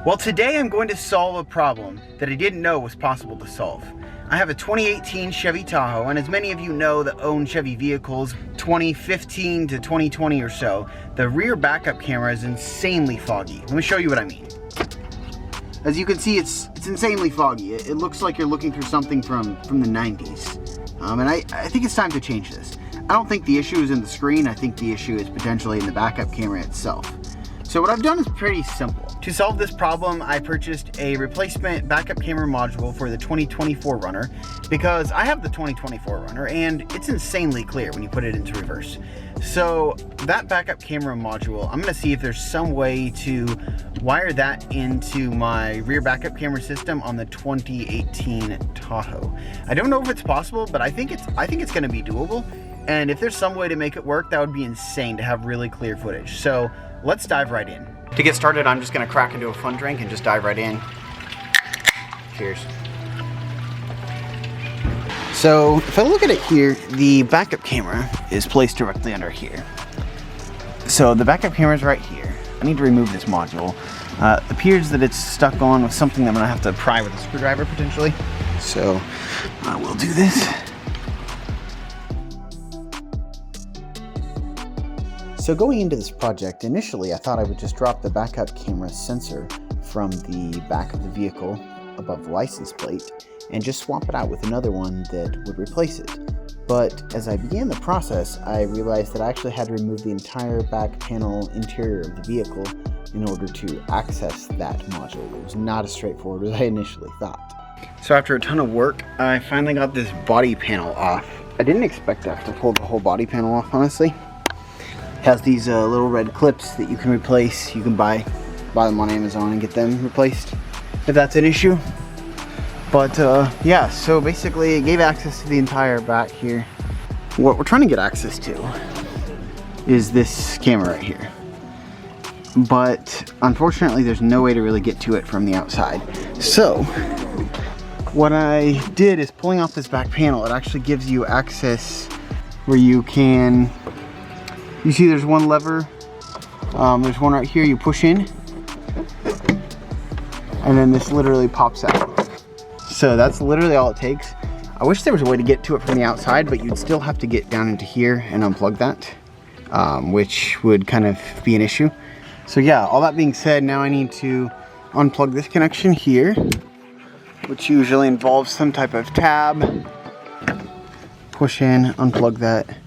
Well, today I'm going to solve a problem that I didn't know was possible to solve. I have a 2018 Chevy Tahoe, and as many of you know that own Chevy vehicles, 2015 to 2020 or so, the rear backup camera is insanely foggy. Let me show you what I mean. As you can see, it's insanely foggy. It looks like you're looking through something from the 90s. And I think it's time to change this. I don't think the issue is in the screen. I think the issue is potentially in the backup camera itself. So what I've done is pretty simple. To solve this problem, I purchased a replacement backup camera module for the 2024 runner because I have the 2024 runner and it's insanely clear when you put it into reverse. So that backup camera module, I'm gonna see if there's some way to wire that into my rear backup camera system on the 2018 Tahoe. I don't know if it's possible, but I think it's gonna be doable. And if there's some way to make it work, that would be insane to have really clear footage. So let's dive right in. To get started, I'm just gonna crack into a fun drink and just dive right in. Cheers. So if I look at it here, the backup camera is placed directly under here. So the backup camera is right here. I need to remove this module. It appears that it's stuck on with something that I'm gonna have to pry with a screwdriver potentially. So I will do this. So going into this project, initially I thought I would just drop the backup camera sensor from the back of the vehicle above the license plate and just swap it out with another one that would replace it. But as I began the process, I realized that I actually had to remove the entire back panel interior of the vehicle in order to access that module. It was not as straightforward as I initially thought. So after a ton of work, I finally got this body panel off. I didn't expect to have to pull the whole body panel off, honestly. Has these little red clips that you can replace. You can buy them on Amazon and get them replaced if that's an issue. But yeah, so basically it gave access to the entire back here. What we're trying to get access to is this camera right here. But unfortunately there's no way to really get to it from the outside. So what I did is pulling off this back panel, it actually gives you access where you can, you see there's one lever, there's one right here you push in, and then this literally pops out. So that's literally all it takes. I wish there was a way to get to it from the outside, but you'd still have to get down into here and unplug that, which would kind of be an issue. So yeah, all that being said, now I need to unplug this connection here, which usually involves some type of tab. Push in, unplug that.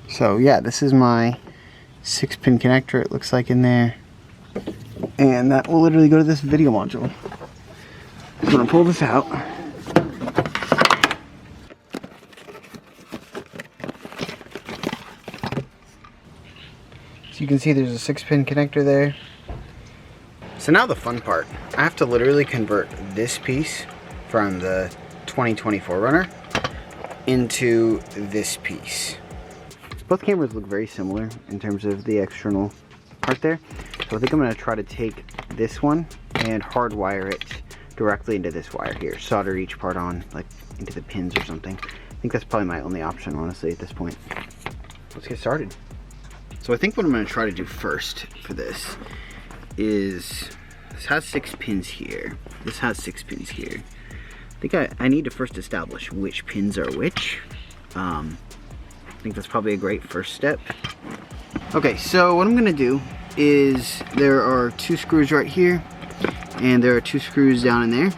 So yeah, this is my 6-pin connector, it looks like in there. And that will literally go to this video module. I'm gonna pull this out. So you can see there's a 6-pin connector there. So now the fun part. I have to literally convert this piece from the 2024 runner into this piece. Both cameras look very similar in terms of the external part there. So I think I'm going to try to take this one and hardwire it directly into this wire here. Solder each part on, like into the pins or something. I think that's probably my only option, honestly, at this point. Let's get started. So I think what I'm going to try to do first for this is, this has 6 pins here. This has 6 pins here. I think I need to first establish which pins are which. I think that's probably a great first step. Okay, so what I'm gonna do is there are 2 screws right here and there are 2 screws down in there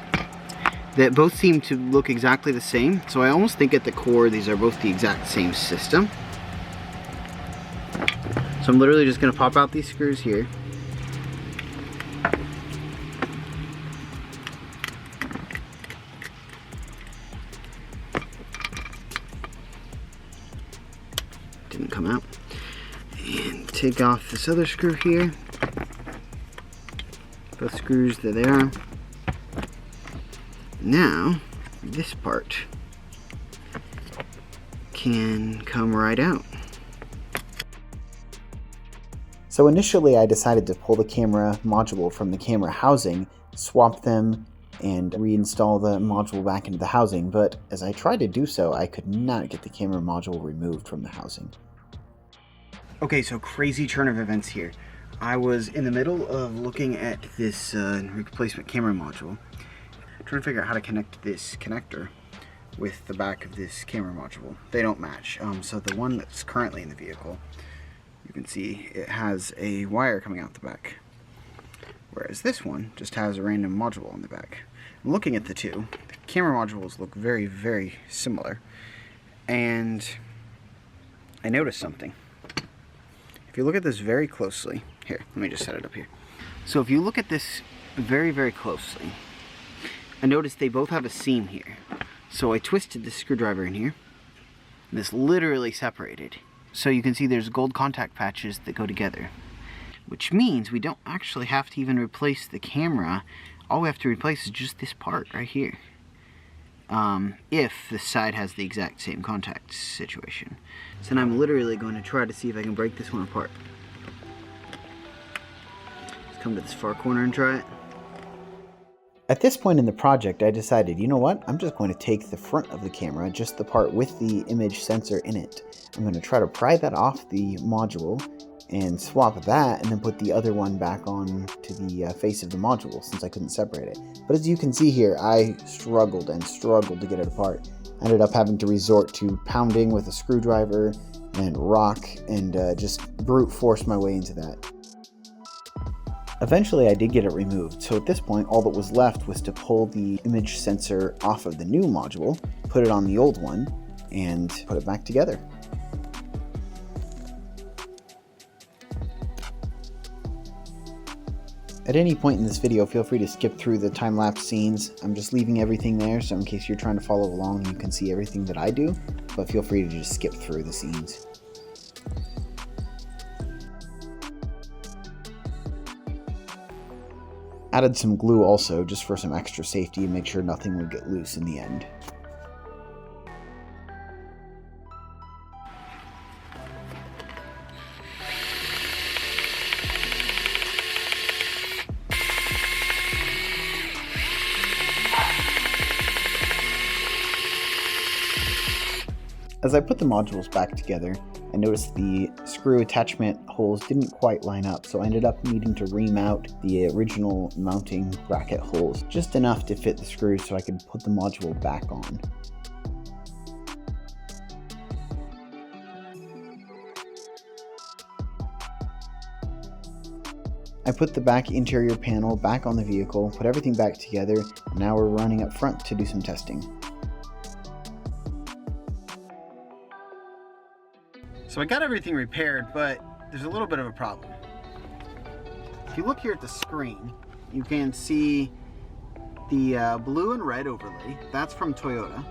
that both seem to look exactly the same. So I almost think at the core these are both the exact same system. So I'm literally just gonna pop out these screws here. Didn't come out. And take off this other screw here. Both screws, there they are. Now, this part can come right out. So initially I decided to pull the camera module from the camera housing, swap them, and reinstall the module back into the housing, but as I tried to do so, I could not get the camera module removed from the housing. Okay, so crazy turn of events here. I was in the middle of looking at this replacement camera module, trying to figure out how to connect this connector with the back of this camera module. They don't match. So the one that's currently in the vehicle, you can see it has a wire coming out the back, whereas this one just has a random module on the back. I'm looking at the two. The camera modules look very, very similar, and I noticed something. If you look at this very closely, here, let me just set it up here. So if you look at this very, very closely, I noticed they both have a seam here. So I twisted the screwdriver in here, and this literally separated. So you can see there's gold contact patches that go together, which means we don't actually have to even replace the camera. All we have to replace is just this part right here. If the side has the exact same contact situation. So now I'm literally going to try to see if I can break this one apart. Let's come to this far corner and try it. At this point in the project, I decided, you know what? I'm just going to take the front of the camera, just the part with the image sensor in it. I'm going to try to pry that off the module and swap that, and then put the other one back on to the face of the module, since I couldn't separate it. But as you can see here, I struggled and struggled to get it apart. I ended up having to resort to pounding with a screwdriver and rock, and just brute force my way into that. Eventually I did get it removed, so at this point all that was left was to pull the image sensor off of the new module, put it on the old one, and put it back together. At any point in this video, feel free to skip through the time-lapse scenes. I'm just leaving everything there, so in case you're trying to follow along, you can see everything that I do, but feel free to just skip through the scenes. Added some glue also, just for some extra safety and make sure nothing would get loose in the end. As I put the modules back together, I noticed the screw attachment holes didn't quite line up, so I ended up needing to remount the original mounting bracket holes just enough to fit the screws so I could put the module back on. I put the back interior panel back on the vehicle, put everything back together, and now we're running up front to do some testing. So I got everything repaired, but there's a little bit of a problem. If you look here at the screen, you can see the blue and red overlay. That's from Toyota.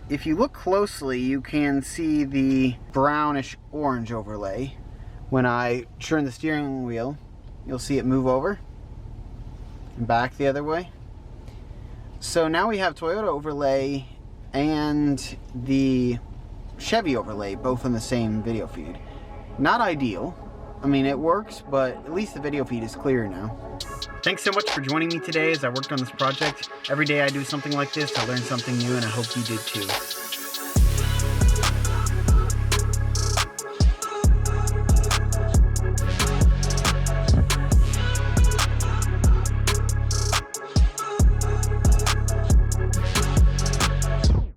If you look closely, you can see the brownish orange overlay. When I turn the steering wheel, you'll see it move over and back the other way. So now we have Toyota overlay and the Chevy overlay both in the same video feed. Not ideal. I mean, it works, but at least the video feed is clearer now. Thanks so much for joining me today as I worked on this project. Every day I do something like this, I learn something new, and I hope you did too.